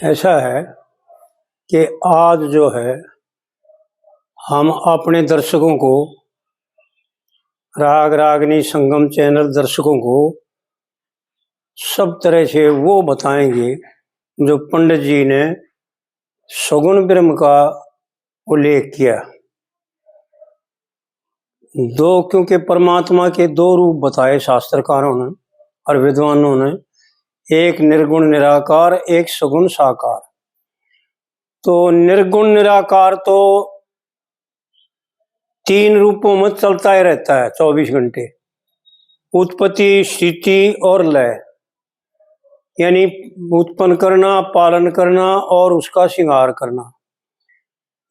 ऐसा है कि आज जो है हम अपने दर्शकों को, राग रागनी संगम चैनल दर्शकों को सब तरह से वो बताएंगे जो पंडित जी ने सगुण ब्रह्म का उल्लेख किया। क्योंकि परमात्मा के दो रूप बताए शास्त्रकारों ने और विद्वानों ने, एक निर्गुण निराकार, एक सगुण साकार। तो निर्गुण निराकार तो तीन रूपों में चलता ही रहता है 24 घंटे, उत्पत्ति, स्थिति और लय, यानी उत्पन्न करना, पालन करना और उसका श्रृंगार करना।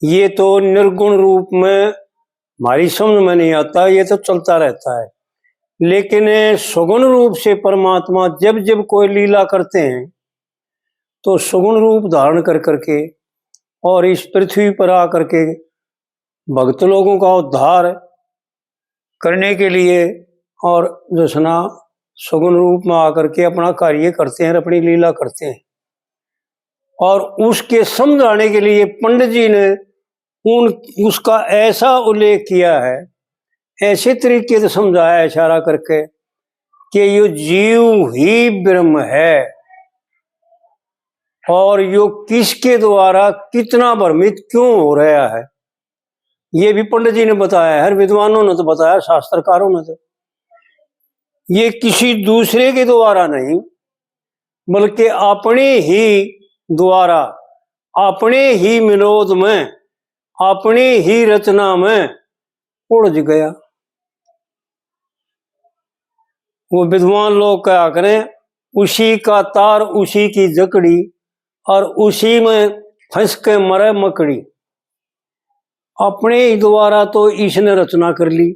ये तो निर्गुण रूप में हमारी समझ में नहीं आता, ये तो चलता रहता है। लेकिन सगुण रूप से परमात्मा जब जब कोई लीला करते हैं तो सगुण रूप धारण कर करके और इस पृथ्वी पर आकर के भक्त लोगों का उद्धार करने के लिए और जो सुना सगुण रूप में आकर के अपना कार्य करते हैं, अपनी लीला करते हैं। और उसके समझाने के लिए पंडित जी ने उसका ऐसा उल्लेख किया है, ऐसे तरीके से समझाया इशारा करके कि ये जीव ही ब्रह्म है और यो किसके द्वारा कितना भ्रमित क्यों हो रहा है, ये भी पंडित जी ने बताया है, विद्वानों ने तो बताया, शास्त्रकारों ने तो। ये किसी दूसरे के द्वारा नहीं बल्कि अपने ही द्वारा, अपने ही विनोद में, अपने ही रचना में उलझ गया। वो विद्वान लोग क्या करें, उसी का तार उसी की जकड़ी और उसी में फंस के मरे मकड़ी। अपने ही द्वारा तो इसने रचना कर ली,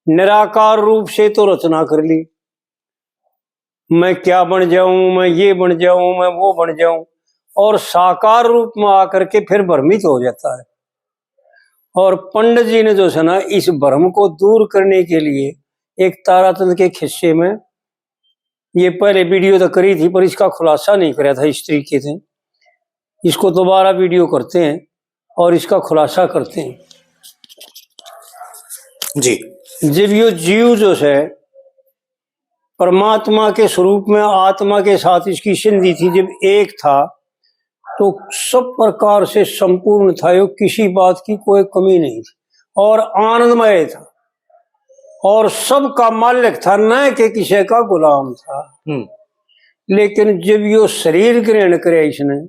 निराकार रूप से तो रचना कर ली, मैं क्या बन जाऊं, मैं ये बन जाऊं, मैं वो बन जाऊं, और साकार रूप में आकर के फिर भ्रमित हो जाता है। और पंडित जी ने जो है ना, इस भ्रम को दूर करने के लिए एक तारातंत्र के खिस्से में, ये पहले वीडियो तो करी थी पर इसका खुलासा नहीं कराया था इस तरीके से, इसको दोबारा वीडियो करते हैं और इसका खुलासा करते हैं जी। जब ये जीव जो है परमात्मा के स्वरूप में आत्मा के साथ इसकी संधि थी, जब एक था तो सब प्रकार से संपूर्ण था, यो किसी बात की कोई कमी नहीं थी और आनंदमय था और सबका मालिक था, न कि किसी का गुलाम था। लेकिन जब यो शरीर ग्रहण करे इसने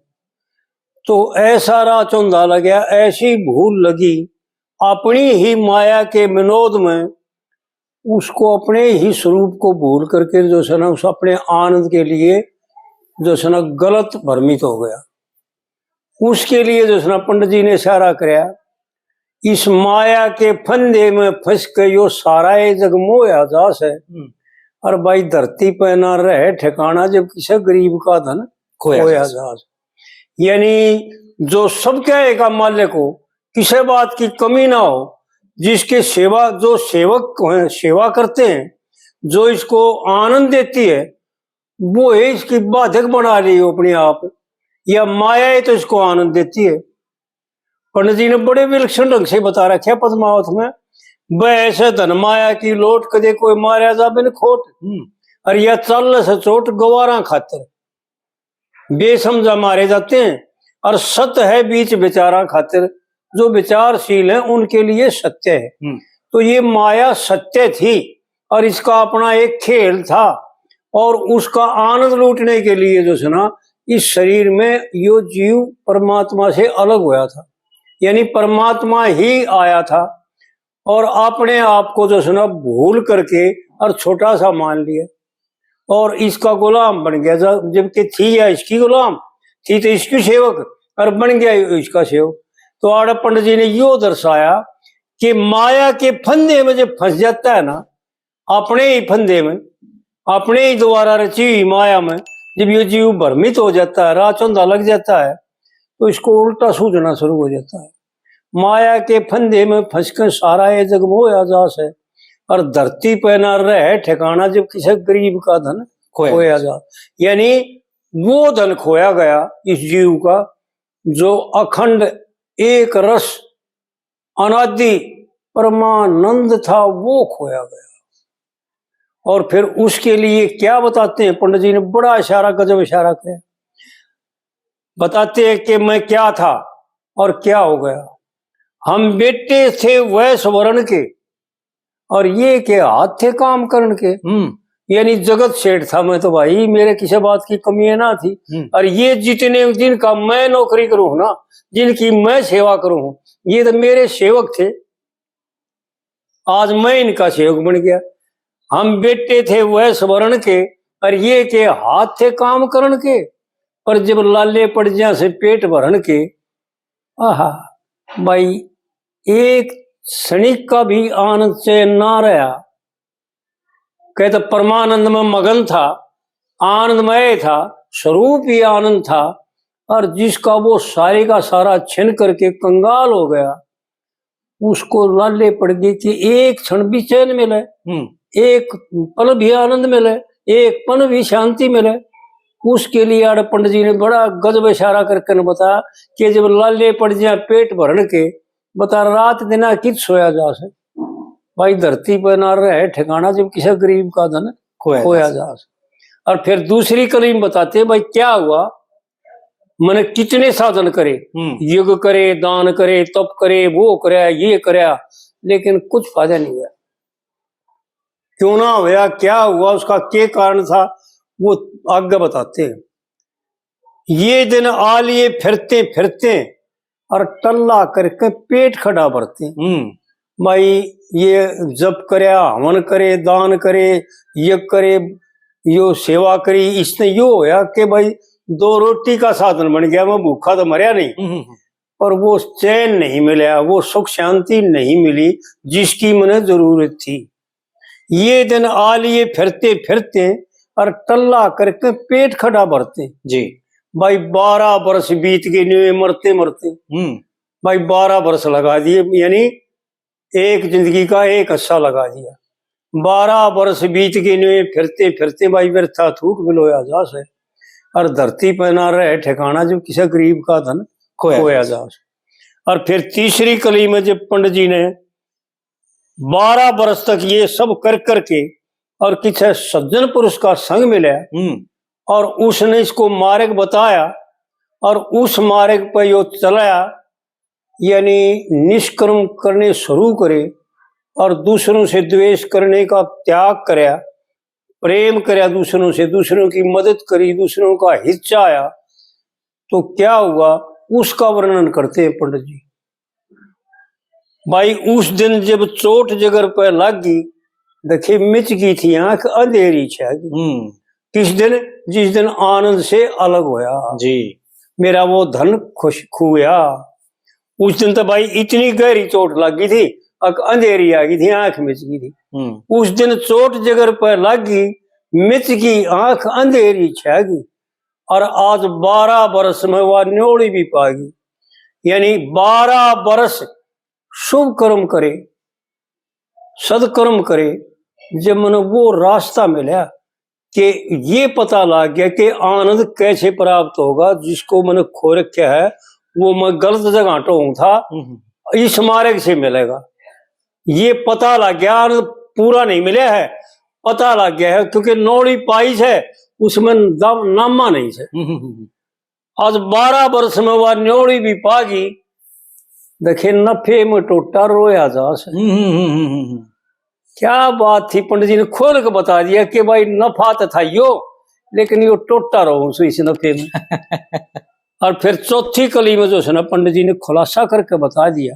तो ऐसा राचौंधा लग गया, ऐसी भूल लगी अपनी ही माया के विनोद में, उसको अपने ही स्वरूप को भूल करके जो है ना उस अपने आनंद के लिए जो है ना गलत भ्रमित हो गया। उसके लिए जो है ना पंडित जी ने इशारा कराया, इस माया के फंदे में फंस के यो सारा जग मोया जास है। और भाई धरती पे ना रहे ठिकाना जब किसी गरीब का धन खोया जास, यानी जो सब क्या का मालिक हो, किसी बात की कमी ना हो, जिसके सेवा जो सेवक सेवा करते हैं, जो इसको आनंद देती है, वो है इसकी बाधक बना रही हो अपने आप, या माया है तो इसको आनंद देती है। पंडित जी ने बड़े विलक्षण ढंग से बता रखा है पद्मावत में, वैसे धन माया की लोट कदे कोई मारा जा बिन खोट, और यह चल से चोट गवारा खातिर बेसमझा मारे जाते हैं, और सत्य है बीच विचारा खातिर, जो विचारशील है उनके लिए सत्य है। तो ये माया सत्य थी और इसका अपना एक खेल था, और उसका आनंद लूटने के लिए जो है ना इस शरीर में यो जीव परमात्मा से अलग हुआ था, यानी परमात्मा ही आया था और अपने आप को जो है ना भूल करके और छोटा सा मान लिया और इसका गुलाम बन गया। जबकि थी या इसकी गुलाम थी तो इसकी सेवक, और बन गया इसका सेवक। तो आड़ पंडित जी ने यो दर्शाया कि माया के फंदे में जब फंस जाता है ना, अपने ही फंदे में, अपने ही द्वारा रची हुई माया में जब ये जीव भ्रमित हो जाता है, राचौंधा लग जाता है, तो इसको उल्टा सूझना शुरू हो जाता है। माया के फंदे में फंस कर सारा ये जग मोया जास है, और धरती पे ना रहे ठिकाना जब किसी गरीब का धन खोया जा, यानी वो धन खोया गया इस जीव का जो अखंड एक रस अनादि परमानंद था, वो खोया गया। और फिर उसके लिए क्या बताते हैं पंडित जी ने, बड़ा इशारा, गजब इशारा किया। बताते हैं कि मैं क्या था और क्या हो गया। हम बेटे थे वैस वर्ण के, और ये के हाथ थे काम करण के। यानी जगत सेठ था मैं तो भाई, मेरे किसी बात की कमी ना थी। और ये जितने जिनका मैं नौकरी करूं ना, जिनकी मैं सेवा करूं, ये तो मेरे सेवक थे। आज मैं इनका सेवक बन गया। हम बेटे थे वैस वर्ण के, और ये के हाथ थे काम करण के। पर जब लाले पड़ जा से पेट भरण के, आहा भाई एक क्षणिक का भी आनंद से ना रहा। कहते परमानंद में मगन था, आनंदमय था, स्वरूप ही आनंद था। और जिसका वो सारे का सारा छिन करके कंगाल हो गया, उसको लाले पड़ गई कि एक क्षण भी चैन मिले, एक पल भी आनंद मिले, एक पल भी शांति मिले। उसके लिए आड़ पंडित जी ने बड़ा गजब इशारा करके बताया कि जब लाले पड़ जाए पेट भरण के, बता रात दिना कित सोया जा से। भाई धरती पर ना रहे ठिकाना जब किसी गरीब का धन खोया जा। और फिर दूसरी कलीम बताते भाई क्या हुआ, मन कितने साधन करे, युग करे, दान करे, तप करे, वो करे, ये करे, लेकिन कुछ फायदा नहीं हुआ। क्यों ना हुआ, क्या हुआ, उसका क्या कारण था, वो आगे बताते हैं। ये दिन आ लिए फिरते फिरते, और टल्ला करके पेट खड़ा भरते। भाई ये जप करे, हवन करे, दान करे, यज्ञ करे, यो सेवा करी, इसने यो होया कि भाई 2 रोटी का साधन बन गया। मैं भूखा तो मरिया नहीं, पर वो चैन नहीं मिला, वो सुख शांति नहीं मिली जिसकी मुझे जरूरत थी। ये दिन आ लिए फिरते फिरते, और टल्ला करके पेट खड़ा भरते जी। भाई 12 वर्ष बीत गए मरते मरते। भाई 12 वर्ष लगा दिए, यानी एक जिंदगी का एक हिस्सा लगा दिया। 12 वर्ष बीत गए फिरते फिरते, भाई व्यर्था थूक बिलोया जा से। और धरती पर ना रहे ठिकाना जब किसी गरीब का धन खोया जा। और फिर तीसरी कली में जब पंडित जी ने 12 वर्ष तक ये सब कर करके, और किसी सज्जन पुरुष का संग मिला, और उसने इसको मार्ग बताया, और उस मार्ग पर यो चलाया, यानी निष्कर्म करने शुरू करे, और दूसरों से द्वेष करने का त्याग करया, प्रेम करया दूसरों से, दूसरों की मदद करी, दूसरों का हित चाया, तो क्या हुआ उसका वर्णन करते हैं पंडित जी। भाई उस दिन जब चोट जगर पर लगी, देखिए मिच गई थी आंख, अंधेरी छागी। किस दिन, जिस दिन आनंद से अलग होया जी, मेरा वो धन खुश खुया। उस दिन तो भाई इतनी गहरी चोट लगी थी, अंधेरी आ गई थी, आंख मिच गई थी। उस दिन चोट जगर पर लगी, मिच गई आंख, अंधेरी छागी। और आज 12 वर्ष में वह न्योड़ी भी पागी। यानी 12 वर्ष शुभ कर्म करे, सदकर्म करे, जब मैंने वो रास्ता मिला कि ये पता लग गया कि आनंद कैसे प्राप्त होगा, जिसको मैंने खो रखा है वो मैं गलत जगह टोंग था, इस मार्ग से मिलेगा। ये पता लग गया, आनंद पूरा नहीं मिला है, पता लग गया है, क्योंकि नौड़ी पाई है उसमें नामा नहीं है। आज 12 वर्ष में वह न्योड़ी भी पागी, देखे नफे में टोटा रोया जा से। क्या बात थी, पंडित जी ने खोल के बता दिया कि भाई नफा तो था यो, लेकिन यो टोटा रहो इस नफे में। और फिर चौथी कली में जो है ना, पंडित जी ने खुलासा करके बता दिया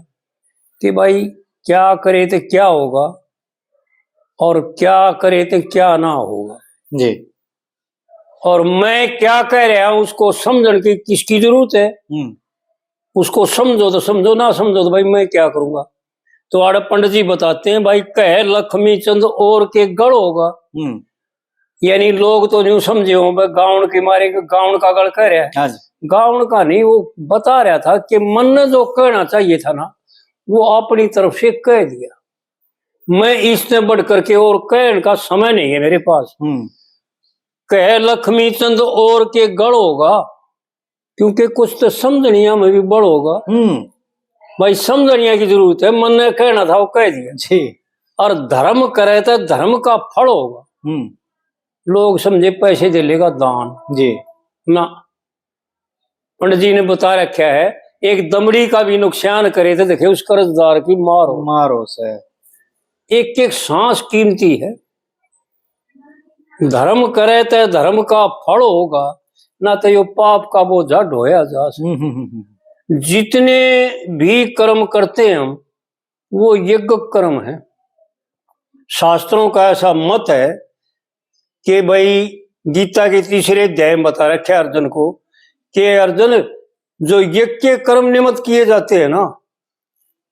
कि भाई क्या करे तो क्या होगा, और क्या करे तो क्या ना होगा जी। और मैं क्या कह रहा हूं उसको समझने की किसकी जरूरत है। उसको समझो तो समझो, ना समझो तो भाई मैं क्या करूंगा। तो आड़े पंडित जी बताते हैं, भाई कह लक्ष्मी चंद और के गढ़ होगा। यानी लोग तो यूं समझे हो गाउन के मारे गाउन का गढ़ कह रहा है, गाउन का नहीं, वो बता रहा था कि मन ने जो कहना चाहिए था ना, वो अपनी तरफ से कह दिया। मैं इससे बढ़ करके और कहने का समय नहीं है मेरे पास। कह लक्ष्मी चंद और के गढ़ होगा, क्योंकि कुछ तो समझनिया में भी बड़ होगा। भाई समझनिया की जरूरत है, मन ने कहना था वो कह दिया जी। और धर्म करे तो धर्म का फल होगा। लोग समझे पैसे दे लेगा दान जी ना, पंडित जी ने बता रखा है एक दमड़ी का भी नुकसान करे तो देखे उस कर्जदार की मारो से। एक एक सांस कीमती है। धर्म करे तो धर्म का फल होगा, ना तो यो पाप का बोझा ढोया जा सकता। जितने भी कर्म करते हैं हम, वो यज्ञ कर्म है। शास्त्रों का ऐसा मत है कि भाई गीता के तीसरे अध्याय में बता रखा है अर्जुन को कि अर्जुन जो यज्ञ के कर्म निमित्त किए जाते हैं ना,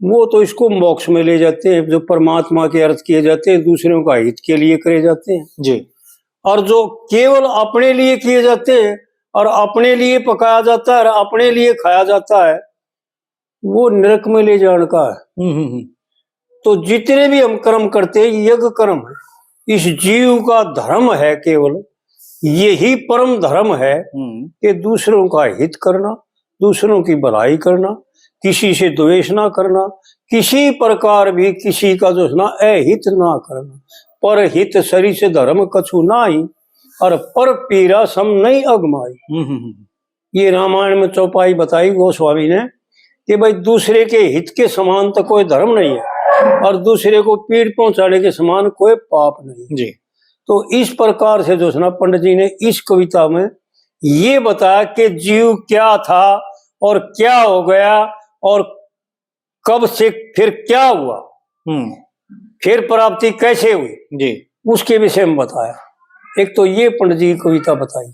वो तो इसको मोक्ष में ले जाते हैं। जो परमात्मा के अर्थ किए जाते हैं, दूसरों का हित के लिए करे जाते हैं जी। और जो केवल अपने लिए किए जाते हैं और अपने लिए पकाया जाता है और अपने लिए खाया जाता है, वो नरक में ले जाने का है। तो जितने भी हम कर्म करते हैं यज्ञ कर्म है। इस जीव का धर्म है, केवल यही परम धर्म है कि दूसरों का हित करना, दूसरों की भलाई करना, किसी से द्वेष ना करना, किसी प्रकार भी किसी का जो ना अहित ना करना। पर हित सरी से धर्म कछु नाही और पर पीरा सम नहीं अगमाई। ये रामायण में चौपाई बताई गोस्वामी ने कि भाई दूसरे के हित के समान तो कोई धर्म नहीं है और दूसरे को पीड़ पहुंचाने के समान कोई पाप नहीं जी। तो इस प्रकार से जो ना पंडित जी ने इस कविता में ये बताया कि जीव क्या था और क्या हो गया और कब से फिर क्या हुआ, फिर प्राप्ति कैसे हुई जी, उसके विषय में बताया। एक तो ये पंडित जी की कविता बताई।